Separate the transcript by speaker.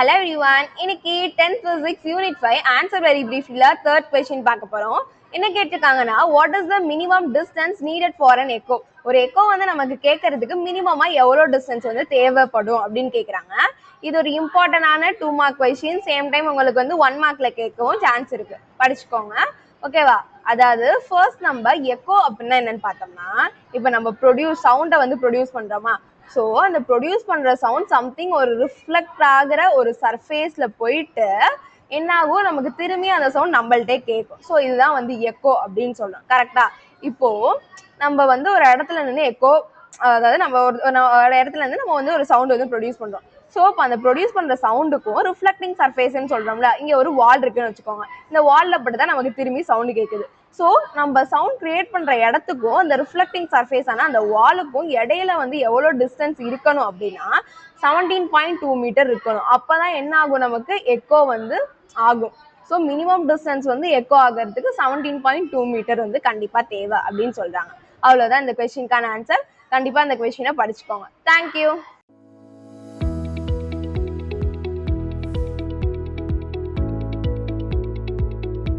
Speaker 1: Hello everyone. இன்னைக்கு 10th physics unit 5 answer very briefly third question பார்க்க போறோம். என்ன கேட்டிருக்காங்கன்னா what is the minimum distance needed for an echo? ஒரு echo வந்து நமக்கு கேட்கறதுக்கு மினிமமா எவ்வளவு distance வந்து தேவைப்படும் அப்படின்னு கேக்குறாங்க. இது ஒரு இம்பார்ட்டன்டான 2 mark question. சேம் டைம் உங்களுக்கு வந்து 1 markல கேட்கவும் சான்ஸ் இருக்கு. படிச்சுக்கோங்க. ஓகேவா? அதாவது ஃபர்ஸ்ட் நம்ம எக்கோ அப்படின்னா என்னன்னு பார்த்தோம்னா இப்போ நம்ம சவுண்டை வந்து ப்ரொடியூஸ் பண்றோமா, ஸோ அந்த ப்ரொடியூஸ் பண்ற சவுண்ட் சம்திங் ஒரு ரிஃப்ளெக்ட் ஆகிற ஒரு சர்ஃபேஸ்ல போயிட்டு என்ன ஆகும், நமக்கு திரும்பி அந்த சவுண்ட் நம்மள்டே கேட்கும். ஸோ இதுதான் வந்து எக்கோ அப்படின்னு சொல்றோம். கரெக்டா? இப்போ நம்ம வந்து ஒரு இடத்துல நின்று எக்கோ, அதாவது நம்ம ஒரு இடத்துல இருந்து நம்ம வந்து ஒரு சவுண்ட் வந்து ப்ரொடியூஸ் பண்றோம். ஸோ இப்போ அந்த ப்ரொடியூஸ் பண்ற சவுண்டுக்கும் ரிஃப்ளெக்டிங் சர்ஃபேஸ்ன்னு சொல்றோம்ல, இங்க ஒரு வால் இருக்குன்னு வச்சுக்கோங்க. இந்த வால்ல பட்டுதான் நமக்கு திரும்பி சவுண்ட் கேட்குது. ஸோ நம்ம சவுண்ட் கிரியேட் பண்ற இடத்துக்கும் அந்த ரிஃப்ளெக்டிங் சர்ஃபேஸ் ஆன அந்த வாலுக்கும் இடையில வந்து எவ்வளோ டிஸ்டன்ஸ் இருக்கணும் அப்படின்னா 17.2 மீட்டர் இருக்கணும். அப்பதான் என்ன ஆகும், நமக்கு எக்கோ வந்து ஆகும். ஸோ மினிமம் டிஸ்டன்ஸ் வந்து எக்கோ ஆகிறதுக்கு 17.2 மீட்டர் வந்து கண்டிப்பா தேவை அப்படின்னு சொல்றாங்க. அவ்வளவுதான் இந்த கொஸ்டினுக்கான ஆன்சர். கண்டிப்பா இந்த கொஸ்டினை படிச்சுக்கோங்க. தேங்க்யூ.